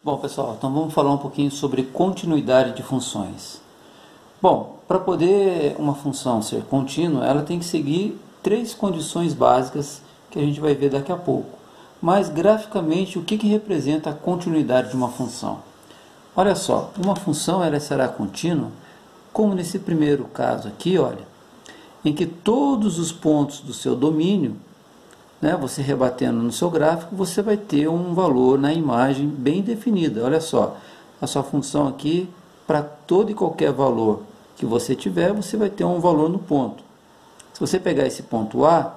Bom, pessoal, então vamos falar um pouquinho sobre continuidade de funções. Bom, para poder uma função ser contínua, ela tem que seguir três condições básicas que a gente vai ver daqui a pouco. Mas, graficamente, o que representa a continuidade de uma função? Olha só, uma função ela será contínua, como nesse primeiro caso aqui, olha, em que todos os pontos do seu domínio, você rebatendo no seu gráfico, você vai ter um valor na imagem bem definida. Olha só, a sua função aqui, para todo e qualquer valor que você tiver, você vai ter um valor no ponto. Se você pegar esse ponto A,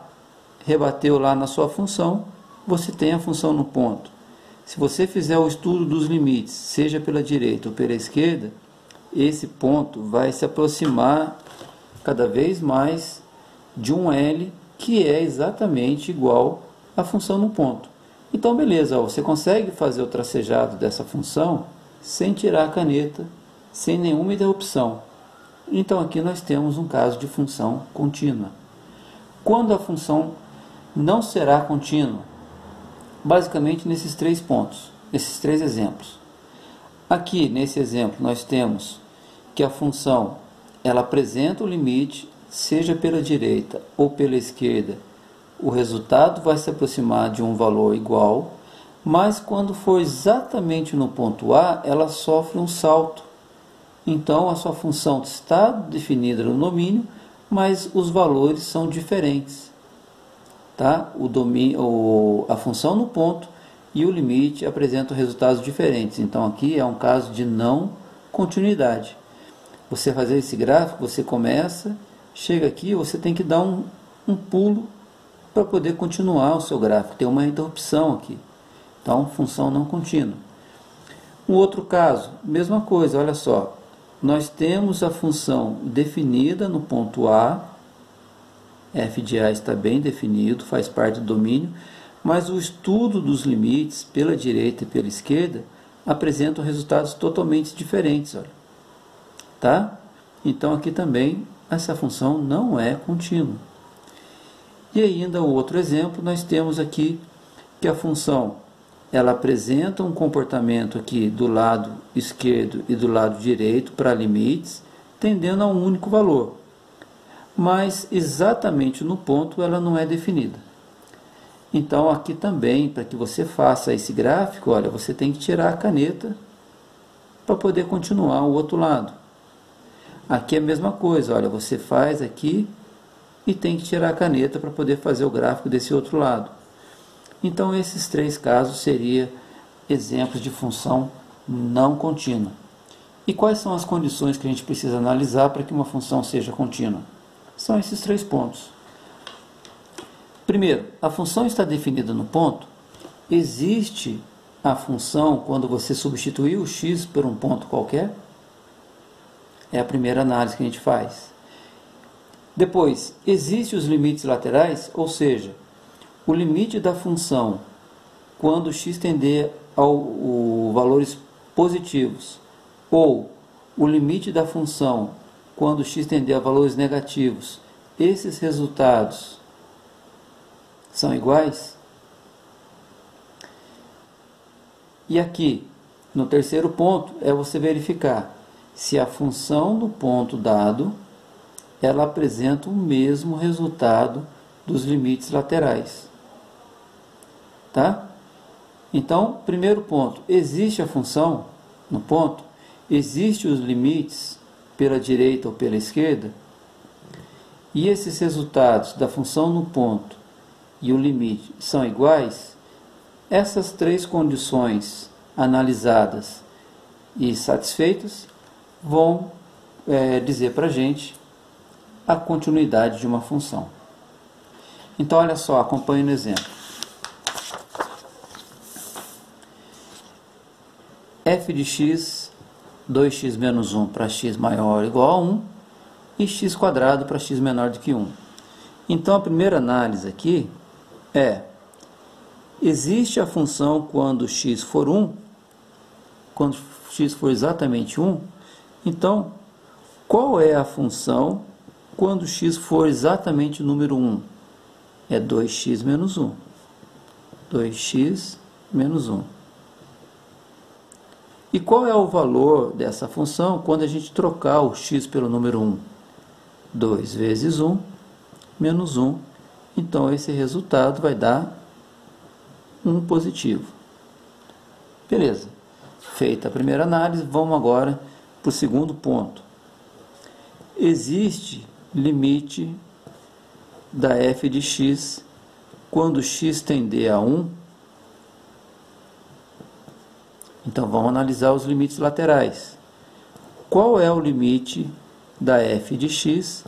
rebateu lá na sua função, você tem a função no ponto. Se você fizer o estudo dos limites, seja pela direita ou pela esquerda, esse ponto vai se aproximar cada vez mais de um L, que é exatamente igual à função no ponto. Então, beleza, você consegue fazer o tracejado dessa função sem tirar a caneta, sem nenhuma interrupção. Então, aqui nós temos um caso de função contínua. Quando a função não será contínua? Basicamente nesses três pontos, nesses três exemplos. Aqui, nesse exemplo, nós temos que a função ela apresenta o limite, seja pela direita ou pela esquerda, o resultado vai se aproximar de um valor igual, mas quando for exatamente no ponto A, ela sofre um salto. Então, a sua função está definida no domínio, mas os valores são diferentes. Tá? A função no ponto e o limite apresentam resultados diferentes. Então, aqui é um caso de não continuidade. Você fazer esse gráfico, você começa, chega aqui, você tem que dar um pulo para poder continuar o seu gráfico. Tem uma interrupção aqui. Então, função não contínua. Um outro caso, mesma coisa, olha só. Nós temos a função definida no ponto A, f de A está bem definido, faz parte do domínio, mas o estudo dos limites pela direita e pela esquerda apresentam resultados totalmente diferentes. Olha. Tá? Então aqui também essa função não é contínua. E ainda um outro exemplo, nós temos aqui que a função ela apresenta um comportamento aqui do lado esquerdo e do lado direito para limites, tendendo a um único valor. Mas exatamente no ponto ela não é definida. Então aqui também, para que você faça esse gráfico, olha, você tem que tirar a caneta para poder continuar o outro lado. Aqui é a mesma coisa, olha, você faz aqui e tem que tirar a caneta para poder fazer o gráfico desse outro lado. Então esses três casos seriam exemplos de função não contínua. E quais são as condições que a gente precisa analisar para que uma função seja contínua? São esses três pontos. Primeiro, a função está definida no ponto. Existe a função quando você substituir o x por um ponto qualquer? É a primeira análise que a gente faz. Depois, existem os limites laterais, ou seja, o limite da função quando x tender a valores positivos, ou o limite da função quando x tender a valores negativos, esses resultados são iguais? E aqui, no terceiro ponto, é você verificar se a função do ponto dado ela apresenta o mesmo resultado dos limites laterais. Tá? Então, primeiro ponto, existe a função no ponto? Existem os limites pela direita ou pela esquerda? E esses resultados da função no ponto e o limite são iguais? Essas três condições analisadas e satisfeitas vão dizer para a gente a continuidade de uma função. Então, olha só, acompanhe no exemplo. f de x, 2x menos 1 para x maior ou igual a 1, e x quadrado para x menor do que 1. Então, a primeira análise aqui é, existe a função quando x for 1, quando x for exatamente 1, então, qual é a função quando x for exatamente o número 1? É 2x menos 1. 2x menos 1. E qual é o valor dessa função quando a gente trocar o x pelo número 1? 2 vezes 1 menos 1. Então, esse resultado vai dar 1 positivo. Beleza. Feita a primeira análise, vamos agora para o segundo ponto. Existe limite da f de x quando x tender a 1. Então, vamos analisar os limites laterais. Qual é o limite da f de x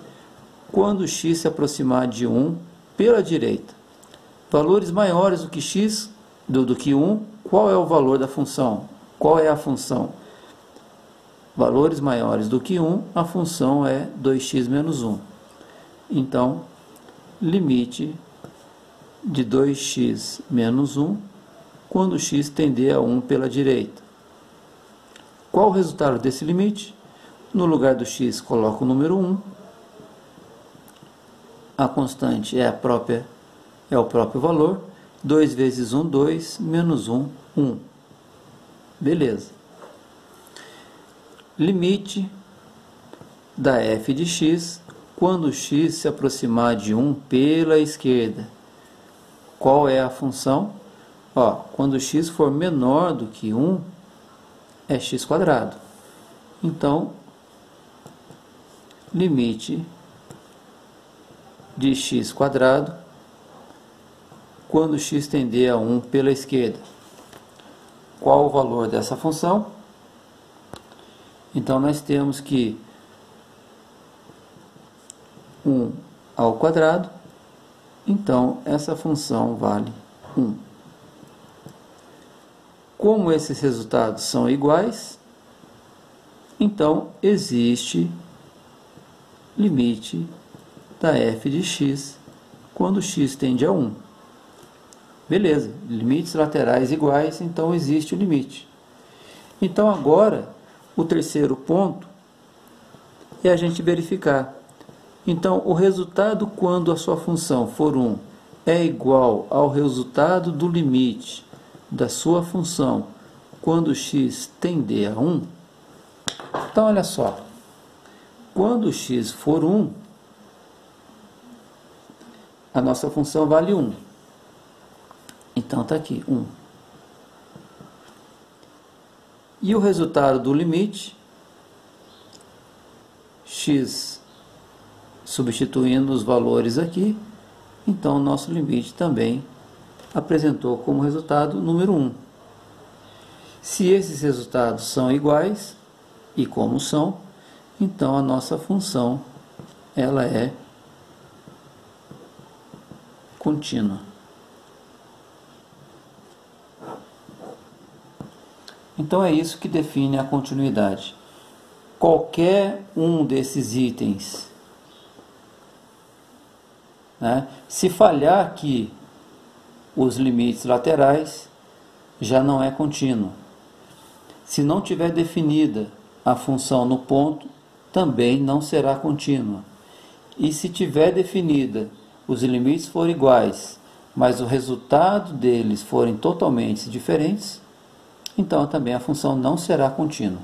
quando x se aproximar de 1 pela direita? Valores maiores do que x, do que 1, qual é o valor da função? Qual é a função? Valores maiores do que 1, a função é 2x menos 1. Então, limite de 2x menos 1 quando x tender a 1 pela direita. Qual o resultado desse limite? No lugar do x, coloco o número 1. A constante é o próprio valor. 2 vezes 1, 2, menos 1, 1. Beleza. Limite da f de x quando x se aproximar de 1 pela esquerda. Qual é a função? Quando x for menor do que 1, é x². Então, limite de x² quando x tender a 1 pela esquerda. Qual o valor dessa função? Então, nós temos que 1 ao quadrado, então essa função vale 1. Como esses resultados são iguais, então existe limite da f de x quando x tende a 1. Beleza, limites laterais iguais, então existe o limite. Então agora, o terceiro ponto é a gente verificar. Então, o resultado quando a sua função for 1 é igual ao resultado do limite da sua função quando x tender a 1. Então, olha só. Quando x for 1, a nossa função vale 1. Então, está aqui, 1. E o resultado do limite, x substituindo os valores aqui, então o nosso limite também apresentou como resultado número 1. Se esses resultados são iguais, e como são, então a nossa função ela é contínua. Então é isso que define a continuidade. Qualquer um desses itens, né, se falhar aqui os limites laterais, já não é contínuo. Se não tiver definida a função no ponto, também não será contínua. E se tiver definida, os limites forem iguais, mas o resultado deles forem totalmente diferentes, então também a função não será contínua.